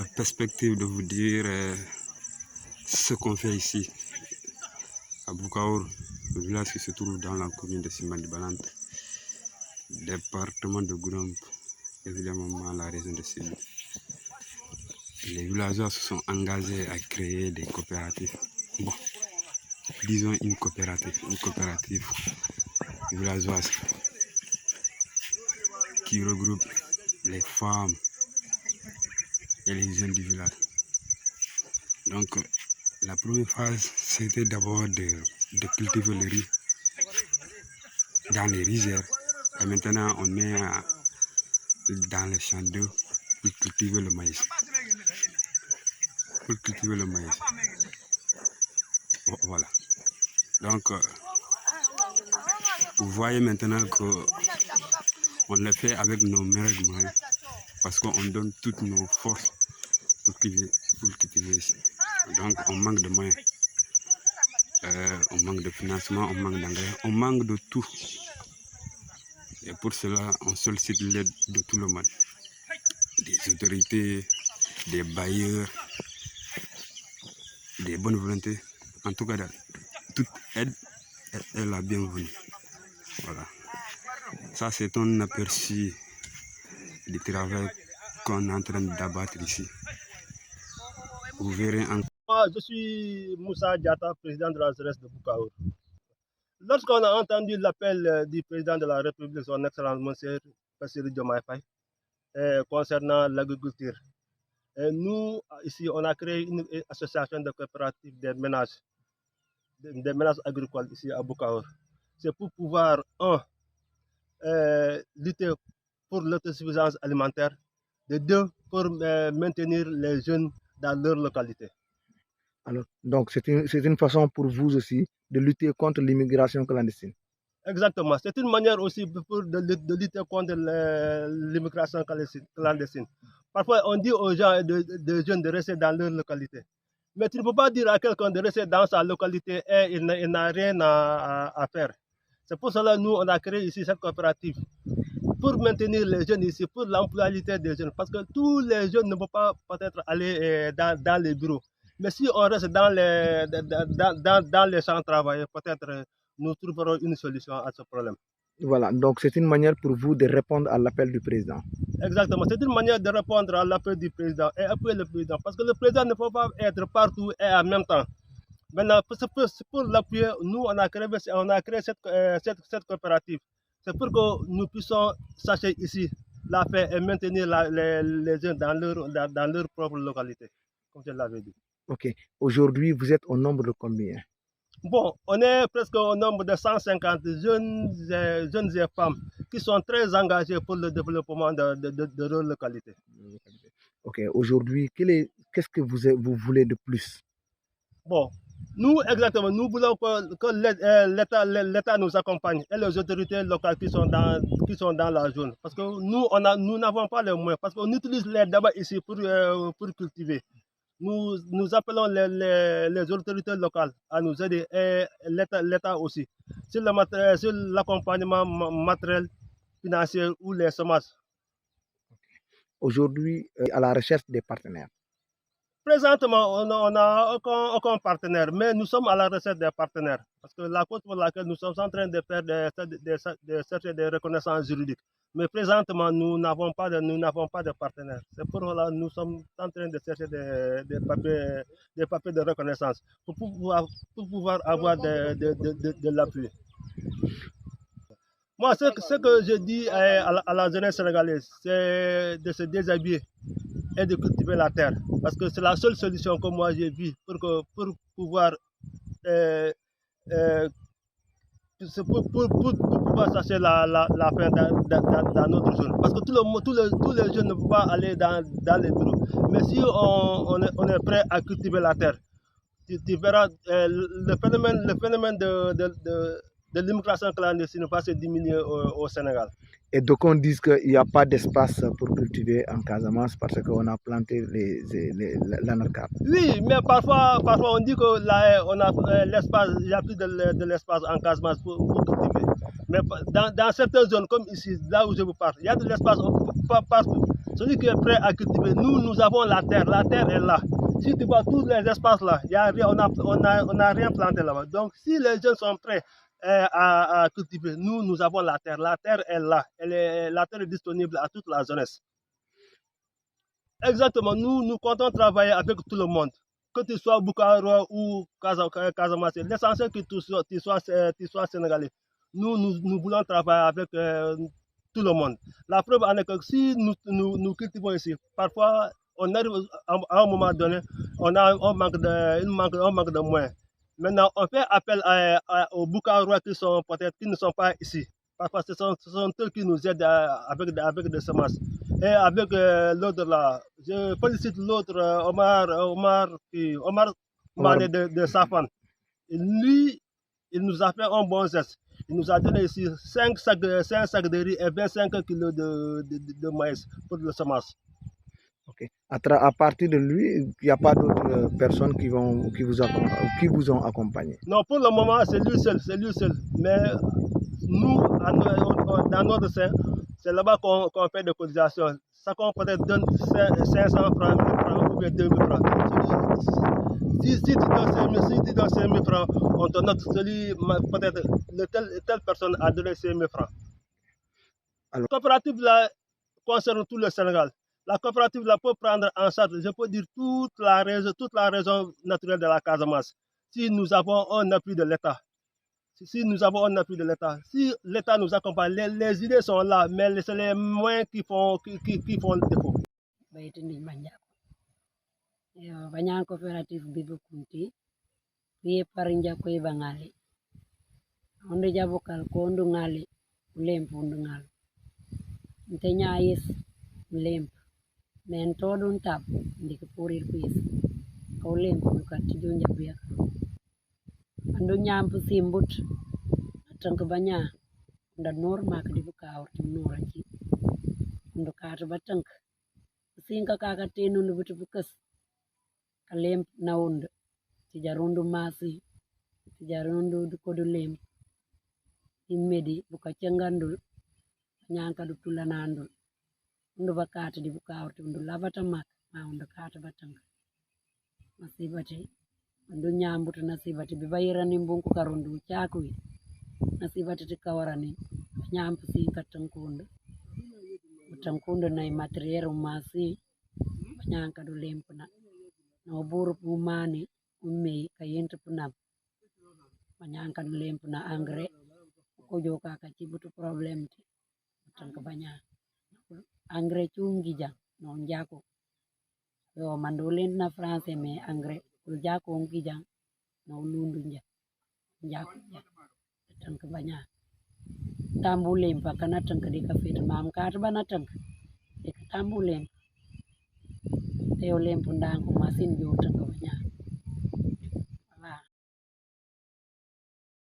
La perspective de vous dire ce qu'on fait ici à Boukaour, le village qui se trouve dans la commune de Simandi-Balante, département de Goudomp, évidemment la région de Sédhiou. Les villageois se sont engagés à créer des coopératives. Bon, disons une coopérative villageoise qui regroupe les femmes et les jeunes du village. Donc, la première phase, c'était d'abord de cultiver le riz dans les rizières. Et maintenant, on est dans les champs d'eau pour cultiver le maïs. Voilà. Donc, vous voyez maintenant qu'on le fait avec nos meilleurs moyens parce qu'on donne toutes nos forces pour cultiver ici. Donc, on manque de moyens. On manque de financement, on manque d'engrais, on manque de tout. Et pour cela, on sollicite l'aide de tout le monde. Des autorités, des bailleurs, des bonnes volontés. En tout cas, toute aide est la bienvenue. Voilà. Ça, c'est un aperçu du travail qu'on est en train d'abattre ici. Vous verrez en... Moi, je suis Moussa Diatta, président de la jeunesse de Boukaour. Lorsqu'on a entendu l'appel du président de la République, son Excellence Monsieur Bassirou Diomaye Faye, concernant l'agriculture, nous, ici, on a créé une association de coopératives des ménages agricoles ici à Boukaour. C'est pour pouvoir, lutter pour l'autosuffisance alimentaire, de deux, pour maintenir les jeunes dans leur localité. Alors, donc, c'est une façon pour vous aussi de lutter contre l'immigration clandestine. Exactement. C'est une manière aussi de lutter contre l'immigration clandestine. Parfois, on dit aux gens, de jeunes, de rester dans leur localité. Mais tu ne peux pas dire à quelqu'un de rester dans sa localité et il n'a rien à faire. C'est pour cela que nous, on a créé ici cette coopérative pour maintenir les jeunes ici, pour l'employabilité des jeunes. Parce que tous les jeunes ne peuvent pas peut-être aller dans les bureaux. Mais si on reste dans les champs travailler, peut-être nous trouverons une solution à ce problème. Voilà, donc c'est une manière pour vous de répondre à l'appel du président. Exactement, c'est une manière de répondre à l'appel du président et appuyer le président. Parce que le président ne peut pas être partout et en même temps. Maintenant, pour l'appuyer, nous, on a créé cette coopérative. C'est pour que nous puissions chercher ici la paix et maintenir les jeunes dans leur propre localité, comme je l'avais dit. Ok. Aujourd'hui, vous êtes au nombre de combien? Bon, on est presque au nombre de 150 jeunes et femmes qui sont très engagés pour le développement de leur localité. Ok. Aujourd'hui, qu'est-ce que vous voulez de plus? Bon, nous, exactement, nous voulons que l'État nous accompagne et les autorités locales qui sont dans la zone. Parce que nous n'avons pas les moyens, parce qu'on utilise les débats ici pour cultiver. Nous appelons les autorités locales à nous aider et l'État aussi, sur l'accompagnement matériel, financier ou les semences. Aujourd'hui, à la recherche des partenaires. Présentement, on n'a aucun partenaire, mais nous sommes à la recherche des partenaires. Parce que la cause pour laquelle nous sommes en train de faire de chercher des reconnaissances juridiques. Mais présentement, nous n'avons pas de partenaires. C'est pour cela que nous sommes en train de chercher des papiers de reconnaissance pour pouvoir avoir de l'appui. Moi, ce que je dis à la jeunesse sénégalaise, c'est de se déshabiller et de cultiver la terre. Parce que c'est la seule solution que moi j'ai vue pour pouvoir chercher la paix dans notre zone. Parce que tous les jeunes ne peuvent pas aller dans les bureaux. Mais si on est prêt à cultiver la terre, tu verras le phénomène de l'immigration clandestine va se diminuer au Sénégal. Et donc on dit qu'il n'y a pas d'espace pour cultiver en Casamance parce qu'on a planté l'anacarde. Oui, mais parfois on dit que là, on a l'espace, il n'y a plus de l'espace en Casamance pour cultiver. Mais dans certaines zones comme ici, là où je vous parle, il y a de l'espace partout. Celui qui est prêt à cultiver, nous avons la terre est là. Si tu vois tous les espaces là, y a rien, on n'a rien planté là-bas. Donc si les jeunes sont prêts à cultiver, nous avons la terre est là, la terre est disponible à toute la jeunesse. Exactement, nous comptons travailler avec tout le monde, que tu sois Bukaro ou Casamance, l'essentiel que tu sois sénégalais. Nous voulons travailler avec tout le monde. La preuve en est que si nous cultivons ici, parfois on arrive à un moment donné, on manque de moyens. Maintenant, on fait appel aux Bukarois qui ne sont pas ici. Parfois, ce sont eux qui nous aident avec des semences. Et avec l'autre là, je félicite l'autre Omar Mané de Safan. Lui, il nous a fait un bon geste. Il nous a donné ici 5 sacs de riz et 25 kilos de maïs pour le semence. Okay. À partir de lui, il n'y a pas d'autres personnes qui vous ont accompagné. Non, pour le moment, c'est lui seul. Mais nous, dans notre sein, c'est là-bas qu'on fait des cotisations. Ça qu'on peut-être donne 500 francs, 1000 francs ou bien 2000 francs. Si tu donnes 5 000 francs, on te note peut-être telle personne a donné 5 000 francs. Alors, la coopérative là concerne tout le Sénégal. La coopérative là peut prendre en charge, je peux dire, toute la région naturelle de la Casamance. Si nous avons un appui de l'État. Si l'État nous accompagne, les idées sont là, mais c'est les moyens qui font le défaut. Banyak kooperatif bibu kunti biye parinja ko bangali onde jabokal ko ndu ngali lempu ndu ngal ntenya is lemp men to dun tab ndik purir pis ko lempu ka tijo njabiya andu nyampu simbut tank banya nda nor mak di buka orti nora ci ndu ka ta batank sinka kaka tenu ndu butu bukas lemp naund tijarundu masi tijarundu kodu lemp immedi buka cengandul nyanka du tulanandul ndu bakata di buka orti ndu labata mak ma ndu kata batanga masibati ndu nyambutu nasibati bibayirani mbunku karundu chakui nasibati tikawarani nyampu sinka tankundu na material masi nyanka du lemp na no buru pumani umme kayent punam manyankan lemp na angre ko joka ka cibutu problem ti tank banya angre chungi ja no njako yo mandolen na france me angre ko jako ngi ja no lundu ja njako ja tank banya tambulem pa kana tank di ka fit mam ka bana tank de tambulem teo lemp ndang ko masin jo tank banya